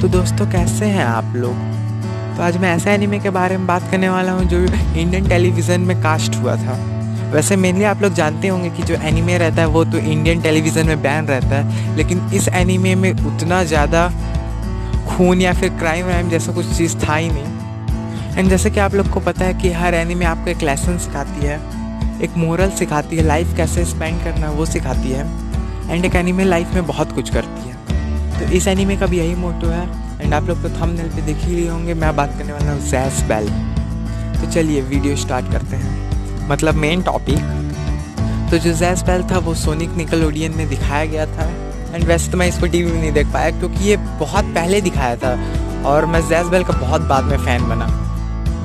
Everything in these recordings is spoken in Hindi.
तो दोस्तों कैसे हैं आप लोग। तो आज मैं ऐसे एनीमे के बारे में बात करने वाला हूँ जो इंडियन टेलीविज़न में कास्ट हुआ था। वैसे मेनली आप लोग जानते होंगे कि जो एनीमे रहता है वो तो इंडियन टेलीविज़न में बैन रहता है, लेकिन इस एनीमे में उतना ज़्यादा खून या फिर क्राइम वाइम जैसा कुछ चीज़ था ही नहीं। एंड जैसे कि आप लोग को पता है कि हर एनीमे आपको एक लेसन सिखाती है, एक मोरल सिखाती है, लाइफ कैसे स्पेंड करना वो सिखाती है। एंड एक एनीमे लाइफ में बहुत कुछ करती है। तो इस एनीमे का भी यही मोटो है। एंड आप लोग तो थंबनेल पे देख ही लिए होंगे, मैं बात करने वाला हूँ ज़ैस बेल। तो चलिए वीडियो स्टार्ट करते हैं, मतलब मेन टॉपिक। तो जो ज़ैस बेल था वो सोनिक निकलोडियन में दिखाया गया था। एंड वैसे तो मैं इसको टीवी में नहीं देख पाया क्योंकि ये बहुत पहले दिखाया था और मैं ज़ैस बेल का बहुत बाद में फ़ैन बना।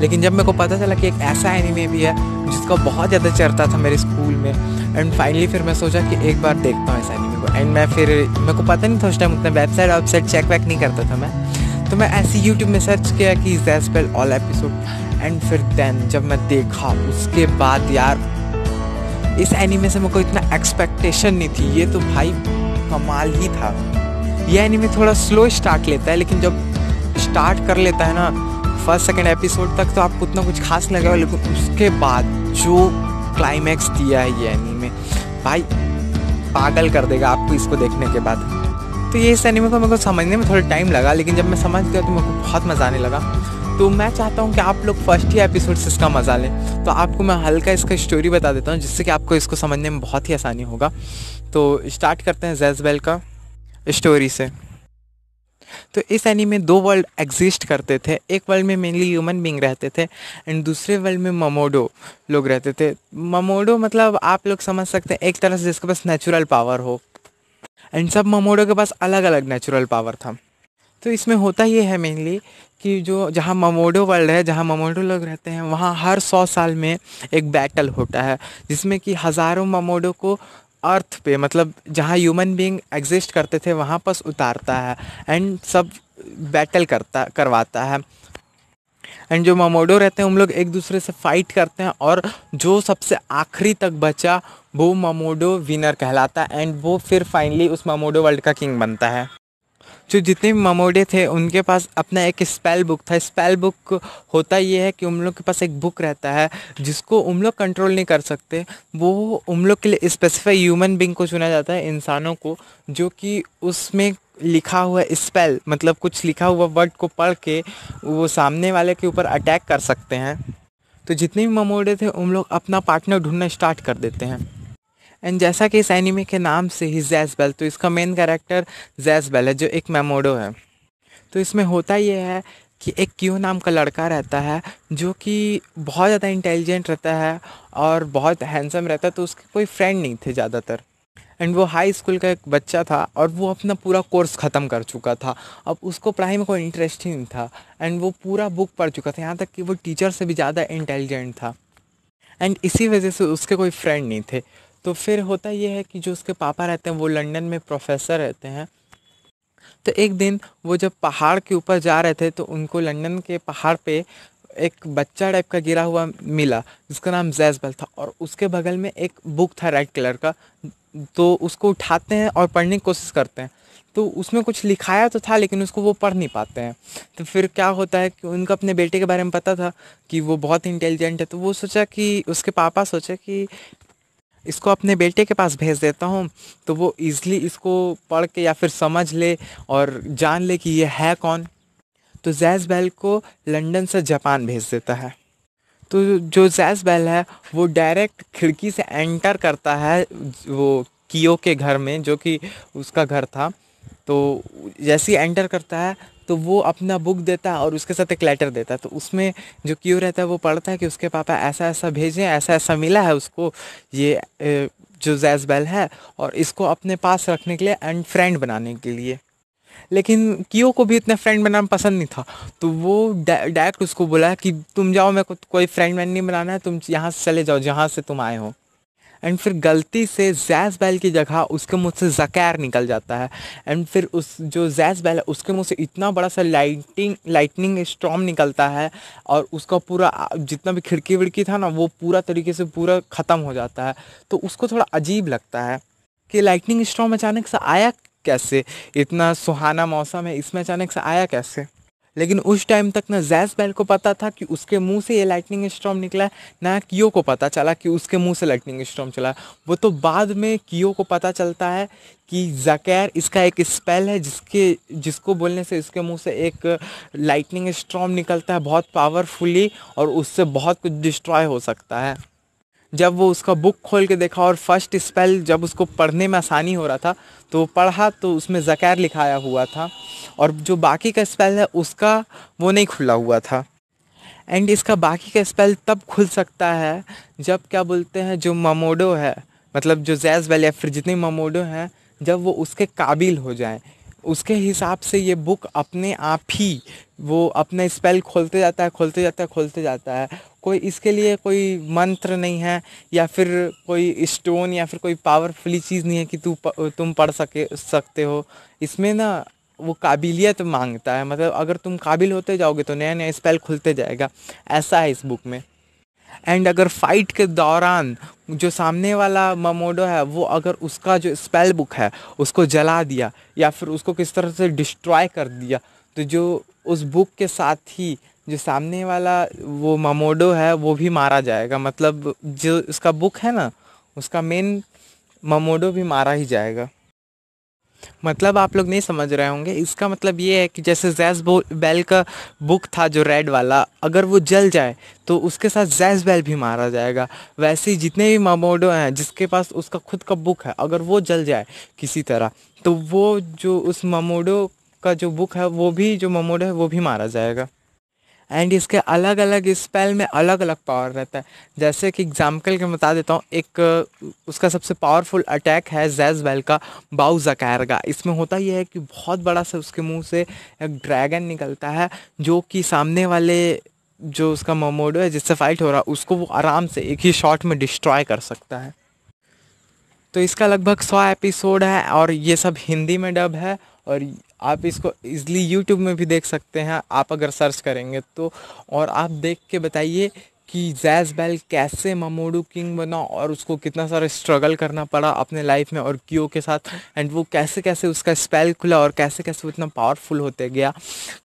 लेकिन जब मेरे को पता चला कि एक ऐसा एनीमे भी है जिसका बहुत ज़्यादा चर्चा था मेरे स्कूल में, एंड फाइनली फिर मैं सोचा कि एक बार देखता हूँ इस एनीमे को। एंड मेरे को पता नहीं था उस टाइम, उतना वेबसाइट चेक वैक नहीं करता था मैं। तो मैं ऐसे यूट्यूब में सर्च किया कि ज़ैस बेल ऑल एपिसोड। एंड फिर देन जब मैं देखा उसके बाद यार इस एनीमे से मेरे को इतना एक्सपेक्टेशन नहीं थी। ये तो भाई कमाल ही था। ये एनीमे थोड़ा स्लो स्टार्ट लेता है, लेकिन जब स्टार्ट कर लेता है ना फर्स्ट सेकंड एपिसोड तक तो आपको उतना कुछ खास लगेगा, लेकिन उसके बाद जो क्लाइमैक्स दिया है ये एनीमे भाई पागल कर देगा आपको इसको देखने के बाद। तो ये इस एनीमे को मेरे को समझने में थोड़ा टाइम लगा, लेकिन जब मैं समझ गया तो मेरे को बहुत मज़ा आने लगा। तो मैं चाहता हूँ कि आप लोग फर्स्ट ही एपिसोड से इसका मज़ा लें। तो आपको मैं हल्का इसका स्टोरी बता देता हूँ जिससे कि आपको इसको समझने में बहुत ही आसानी होगा। तो स्टार्ट करते हैं ज़ैस बेल का स्टोरी से। तो इस एनीमे में दो वर्ल्ड एग्जिस्ट करते थे। एक वर्ल्ड में मेनली ह्यूमन बीइंग रहते थे एंड दूसरे वर्ल्ड में ममोडो लोग रहते थे। ममोडो मतलब आप लोग समझ सकते हैं एक तरह से जिसके पास नेचुरल पावर हो। एंड सब ममोडो के पास अलग अलग नेचुरल पावर था। तो इसमें होता ये है मेनली कि जो जहाँ ममोडो वर्ल्ड है, जहाँ ममोडो लोग रहते हैं, वहाँ हर 100 साल में एक बैटल होता है जिसमें कि हज़ारों ममोडो को अर्थ पे, मतलब जहाँ ह्यूमन बीइंग एग्जिस्ट करते थे वहाँ पर उतारता है एंड सब बैटल करवाता है। एंड जो ममोडो रहते हैं उन लोग एक दूसरे से फाइट करते हैं और जो सबसे आखिरी तक बचा वो ममोडो विनर कहलाता है एंड वो फिर फाइनली उस ममोडो वर्ल्ड का किंग बनता है। जो जितने भी ममोडे थे उनके पास अपना एक स्पेल बुक था। स्पेल बुक होता ये है कि उन लोग के पास एक बुक रहता है जिसको उन लोग कंट्रोल नहीं कर सकते। वो उन लोग के लिए स्पेसिफाई ह्यूमन बीइंग को चुना जाता है, इंसानों को, जो कि उसमें लिखा हुआ स्पेल, मतलब कुछ लिखा हुआ वर्ड को पढ़ के वो सामने वाले के ऊपर अटैक कर सकते हैं। तो जितने भी ममोडे थे उन लोग अपना पार्टनर ढूंढना स्टार्ट कर देते हैं। एंड जैसा कि इस एनीमे के नाम से ही ज़ैस बेल, तो इसका मेन कैरेक्टर ज़ैस बेल है जो एक मेमोडो है। तो इसमें होता ये है कि एक क्यू नाम का लड़का रहता है जो कि बहुत ज़्यादा इंटेलिजेंट रहता है और बहुत हैंडसम रहता है। तो उसके कोई फ्रेंड नहीं थे ज़्यादातर। एंड वो हाई स्कूल का एक बच्चा था और वो अपना पूरा कोर्स ख़त्म कर चुका था। अब उसको पढ़ाई में कोई इंटरेस्ट ही नहीं था एंड वो पूरा बुक पढ़ चुका था, यहाँ तक कि वो टीचर से भी ज़्यादा इंटेलिजेंट था। एंड इसी वजह से उसके कोई फ्रेंड नहीं थे। तो फिर होता ये है कि जो उसके पापा रहते हैं वो लंदन में प्रोफेसर रहते हैं। तो एक दिन वो जब पहाड़ के ऊपर जा रहे थे तो उनको लंदन के पहाड़ पे एक बच्चा टाइप का गिरा हुआ मिला जिसका नाम ज़ैस बेल था और उसके बगल में एक बुक था रेड कलर का। तो उसको उठाते हैं और पढ़ने की कोशिश करते हैं। तो उसमें कुछ लिखाया तो था लेकिन उसको वो पढ़ नहीं पाते हैं। तो फिर क्या होता है कि उनको अपने बेटे के बारे में पता था कि वो बहुत इंटेलिजेंट है। तो वो सोचा कि उसके पापा सोचे कि इसको अपने बेटे के पास भेज देता हूँ तो वो ईज़िली इसको पढ़ के या फिर समझ ले और जान ले कि ये है कौन। तो ज़ैस बेल को लंदन से जापान भेज देता है। तो जो ज़ैस बेल है वो डायरेक्ट खिड़की से एंटर करता है वो कियो के घर में, जो कि उसका घर था। तो जैसे ही एंटर करता है तो वो अपना बुक देता है और उसके साथ एक लेटर देता है। तो उसमें जो क्यू रहता है वो पढ़ता है कि उसके पापा ऐसा ऐसा भेजें, ऐसा ऐसा मिला है उसको ये जो ज़ैस बेल है, और इसको अपने पास रखने के लिए एंड फ्रेंड बनाने के लिए। लेकिन कियो को भी इतना फ्रेंड बनाना पसंद नहीं था। तो वो डायरेक्ट उसको बोला कि तुम जाओ, मेरे को कोई फ्रेंड वैंड नहीं बनाना है, तुम यहाँ से चले जाओ जहाँ से तुम आए हो। एंड फिर गलती से ज़ैस बेल की जगह उसके मुँह से ज़कैर निकल जाता है। एंड फिर उस जो ज़ैस बेल है उसके मुँह से इतना बड़ा सा लाइटनिंग स्टॉर्म निकलता है और उसका पूरा जितना भी खिड़की विड़की था ना वो पूरा तरीके से पूरा ख़त्म हो जाता है। तो उसको थोड़ा अजीब लगता है कि लाइटनिंग स्टॉर्म अचानक से आया कैसे, इतना सुहाना मौसम है, इसमें अचानक से आया कैसे? लेकिन उस टाइम तक ना ज़ेस बेल को पता था कि उसके मुंह से ये लाइटनिंग स्टॉर्म निकला है, ना कियो को पता चला कि उसके मुंह से लाइटनिंग स्टॉर्म चला है। वो तो बाद में कियो को पता चलता है कि ज़कैर इसका एक स्पेल है जिसको बोलने से इसके मुंह से एक लाइटनिंग स्टॉर्म निकलता है बहुत पावरफुली, और उससे बहुत कुछ डिस्ट्रॉय हो सकता है। जब वो उसका बुक खोल के देखा और फर्स्ट स्पेल जब उसको पढ़ने में आसानी हो रहा था तो वो पढ़ा, तो उसमें ज़कैर लिखाया हुआ था, और जो बाकी का स्पेल है उसका वो नहीं खुला हुआ था। एंड इसका बाकी का स्पेल तब खुल सकता है जब क्या बोलते हैं जो ममोडो है, मतलब जो ज़ेस बेल या फिर जितने ममोडो हैं, जब वो उसके काबिल हो जाएं। उसके हिसाब से ये बुक अपने आप ही वो अपना स्पेल खोलते जाता है, खोलते जाता है, खोलते जाता है। कोई इसके लिए कोई मंत्र नहीं है, या फिर कोई स्टोन या फिर कोई पावरफुली चीज़ नहीं है कि तुम पढ़ सकते हो। इसमें ना वो काबिलियत मांगता है, मतलब अगर तुम काबिल होते जाओगे तो नया नया स्पेल खुलते जाएगा, ऐसा है इस बुक में। एंड अगर फाइट के दौरान जो सामने वाला ममोडो है वो अगर उसका जो स्पेल बुक है उसको जला दिया या फिर उसको किस तरह से डिस्ट्रॉय कर दिया, तो जो उस बुक के साथ ही जो सामने वाला वो ममोडो है वो भी मारा जाएगा। मतलब जो इसका बुक है ना, उसका मेन ममोडो भी मारा ही जाएगा। मतलब आप लोग नहीं समझ रहे होंगे, इसका मतलब ये है कि जैसे बेल का बुक था जो रेड वाला, अगर वो जल जाए तो उसके साथ जैस बेल भी मारा जाएगा। वैसे ही जितने भी मामोडो हैं जिसके पास उसका खुद का बुक है, अगर वो जल जाए किसी तरह, तो वो जो उस मामोडो का जो बुक है वो भी, जो मामोडो है वो भी मारा जाएगा। एंड इसके अलग अलग स्पेल में अलग अलग पावर रहता है। जैसे कि एग्जाम्पल के बता देता हूँ, एक उसका सबसे पावरफुल अटैक है ज़ेस बेल का बाउ ज़कैर का। इसमें होता ये है कि बहुत बड़ा सा उसके मुंह से एक ड्रैगन निकलता है, जो कि सामने वाले जो उसका मोमोडो है जिससे फाइट हो रहा है उसको वो आराम से एक ही शॉट में डिस्ट्रॉय कर सकता है। तो इसका लगभग 100 एपिसोड है और ये सब हिंदी में डब है, और आप इसको इजली यूट्यूब में भी देख सकते हैं आप अगर सर्च करेंगे तो। और आप देख के बताइए कि ज़ेस बेल कैसे ममोडू किंग बना और उसको कितना सारा स्ट्रगल करना पड़ा अपने लाइफ में और कियो के साथ, एंड वो कैसे कैसे उसका स्पेल खुला और कैसे कैसे वो इतना पावरफुल होते गया।